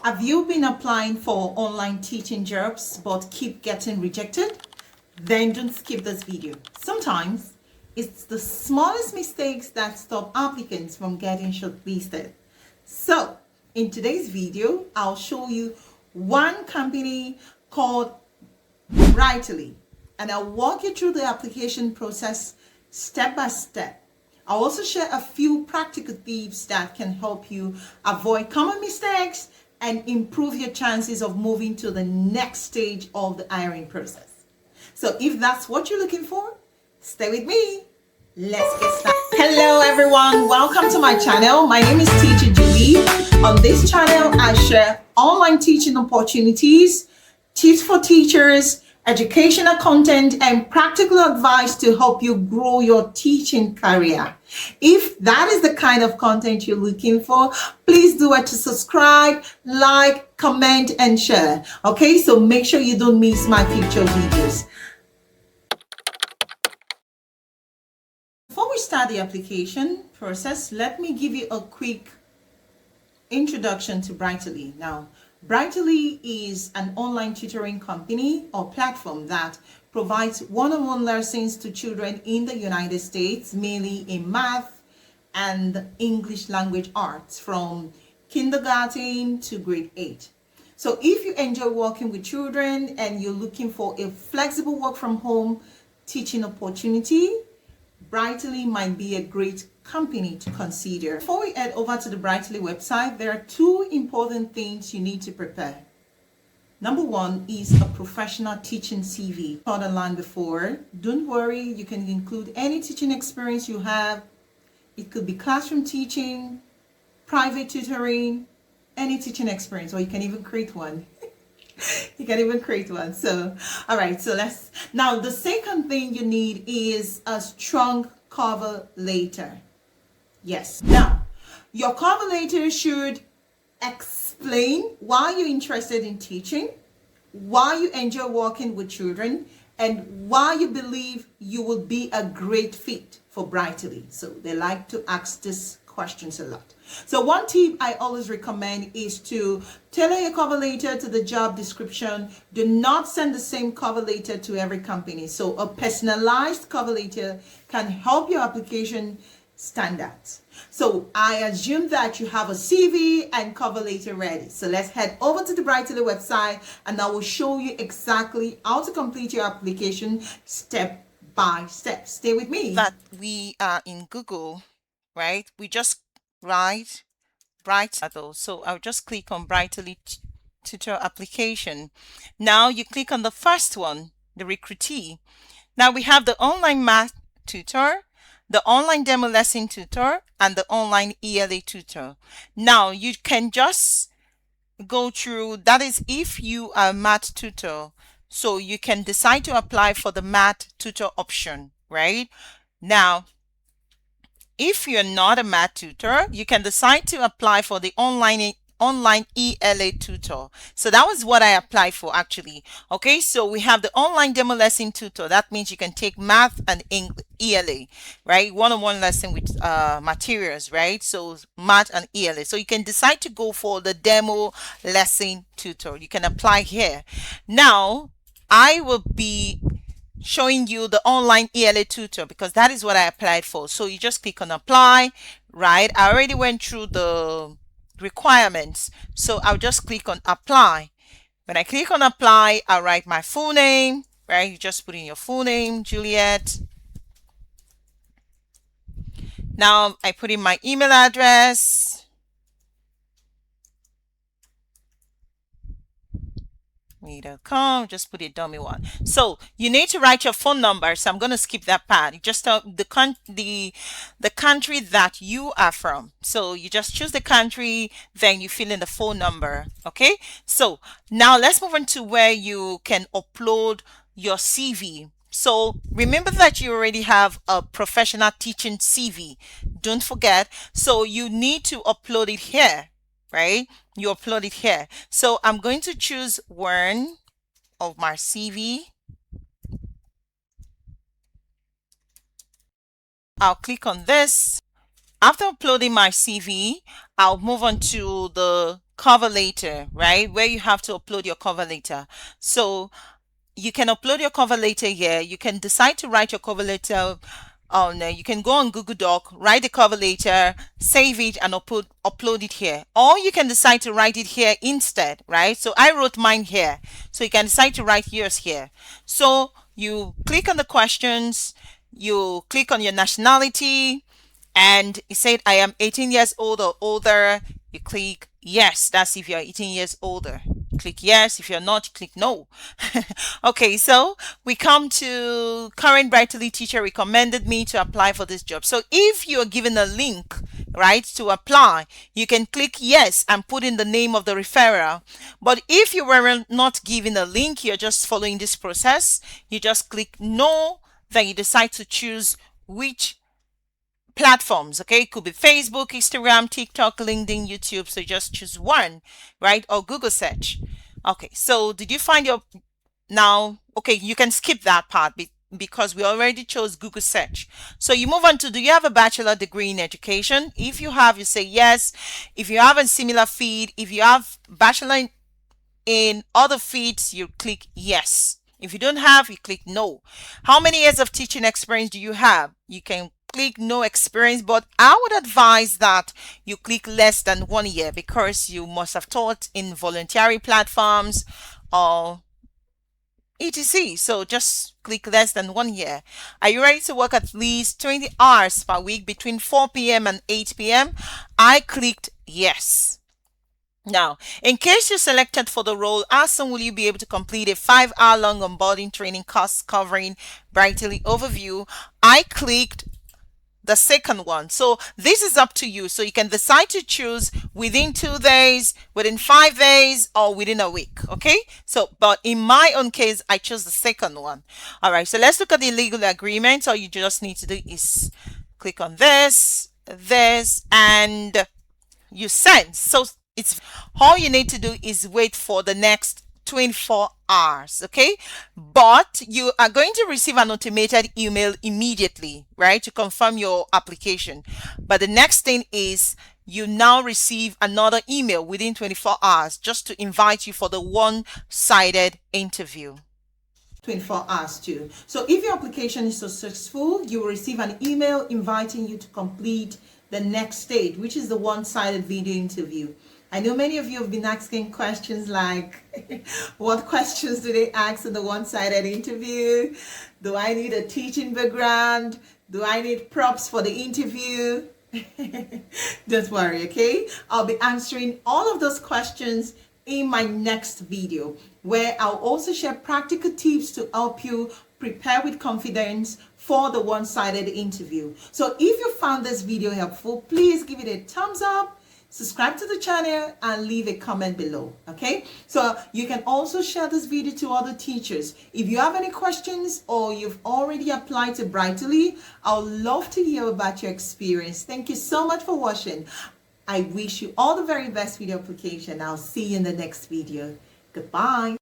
Have you been applying for online teaching jobs but keep getting rejected? Then don't skip this video. Sometimes it's the smallest mistakes that stop applicants from getting shortlisted. So in today's video, I'll show you one company called Brightly, and I'll walk you through the application process step by step. I'll also share a few practical tips that can help you avoid common mistakes and improve your chances of moving to the next stage of the hiring process. So if that's what you're looking for, stay with me. Let's get started. Hello everyone, welcome to my channel. My name is Teacher Julie. On this channel, I share online teaching opportunities, tips for teachers, educational content, and practical advice to help you grow your teaching career. If that is the kind of content you're looking for, please do it to subscribe, like, comment, and share. Okay, so make sure you don't miss my future videos. Before we start the application process, let me give you a quick introduction to Brightly. Now, Brightly is an online tutoring company or platform that provides one-on-one lessons to children in the United States, mainly in math and English language arts from kindergarten to grade 8. So if you enjoy working with children and you're looking for a flexible work from home teaching opportunity, Brightly might be a great company to consider. Before we head over to the Brightly website, there are two important things you need to prepare. Number one is a professional teaching CV. Taught online before. Don't worry, you can include any teaching experience you have. It could be classroom teaching, private tutoring, any teaching experience, or you can even create one. You can even create one. So, all right, so now the second thing you need is a strong cover letter. Yes. Now, your cover letter should explain why you're interested in teaching, why you enjoy working with children, and why you believe you will be a great fit for Brightly. So they like to ask these questions a lot. So one tip I always recommend is to tailor your cover letter to the job description. Do not send the same cover letter to every company. So a personalized cover letter can help your application stand out. So I assume that you have a CV and cover letter ready. So let's head over to the Brightly website and I will show you exactly how to complete your application step by step. Stay with me. That we are in Google, right? We just write Brightly. So I'll just click on Brightly tutor application. Now you click on the first one, the recruitee. Now we have the online math tutor, the online demo lesson tutor, and the online ELA tutor. Now you can just go through, that is if you are a math tutor, so you can decide to apply for the math tutor option, right? Now, if you're not a math tutor, you can decide to apply for the online ELA tutor. So that was what I applied for actually. Okay, so we have the online demo lesson tutor. That means you can take math and ELA, right? One-on-one lesson with materials, right? So math and ELA. So you can decide to go for the demo lesson tutor. You can apply here. Now, I will be showing you the online ELA tutor because that is what I applied for. So you just click on apply, right? I already went through the requirements, so I'll just click on apply. When I click on apply, I'll write my full name, right? You just put in your full name, Juliet. Now I put in my email address. Me.com, just put a dummy one. So you need to write your phone number. So I'm going to skip that part. You just tell the country that you are from. So you just choose the country, then you fill in the phone number. Okay. So now let's move on to where you can upload your CV. So remember that you already have a professional teaching CV. Don't forget. So you need to upload it here. Right? You upload it here. So I'm going to choose one of my CV. I'll click on this. After uploading my CV, I'll move on to the cover letter, right? Where you have to upload your cover letter. So you can upload your cover letter here. You can decide to write your cover letter on you can go on Google Doc, write the cover letter, save it, and upload it here, or you can decide to write it here instead, right? So I wrote mine here, so you can decide to write yours here. So you click on the questions, you click on your nationality, and it said I am 18 years old or older. You click yes, that's if you're 18 years older. Click yes. If you're not, click no. Okay, so we come to current Brightly teacher recommended me to apply for this job. So if you're given a link, right, to apply, you can click yes and put in the name of the referrer. But if you were not given a link, you're just following this process, you just click no, then you decide to choose which platforms. Okay, it could be Facebook, Instagram, TikTok, LinkedIn, YouTube. So just choose one, right? Or Google search. Okay, so did you find your now? Okay, you can skip that part because we already chose Google search. So you move on to, do you have a bachelor degree in education? If you have, you say yes. If you have a similar field, if you have bachelor in other fields, you click yes. If you don't have, you click no. How many years of teaching experience do you have? You can click no experience, but I would advise that you click less than 1 year because you must have taught in voluntary platforms or etc. So just click less than 1 year. Are you ready to work at least 20 hours per week between 4 p.m. and 8 p.m.? I clicked yes. Now, in case you're selected for the role, how soon will you be able to complete a 5-hour-long onboarding training course covering Brightly overview? I clicked the second one. So this is up to you. So you can decide to choose within 2 days, within 5 days, or within a week. Okay. So, but in my own case, I chose the second one. All right. So let's look at the legal agreement. All you just need to do is click on this, and you send. So it's all you need to do is wait for the next 24 hours. Okay, but you are going to receive an automated email immediately, right, to confirm your application. But the next thing is you now receive another email within 24 hours just to invite you for the one-sided interview. 24 hours too. So if your application is successful, you will receive an email inviting you to complete the next stage, which is the one-sided video interview. I know many of you have been asking questions like, what questions do they ask in the one-sided interview? Do I need a teaching background? Do I need props for the interview? Don't worry, okay? I'll be answering all of those questions in my next video, where I'll also share practical tips to help you prepare with confidence for the one-sided interview. So if you found this video helpful, please give it a thumbs up, subscribe to the channel, and leave a comment below. Okay, so you can also share this video to other teachers. If you have any questions or you've already applied to Brightly, I would love to hear about your experience. Thank you so much for watching. I wish you all the very best with your application. I'll see you in the next video. Goodbye.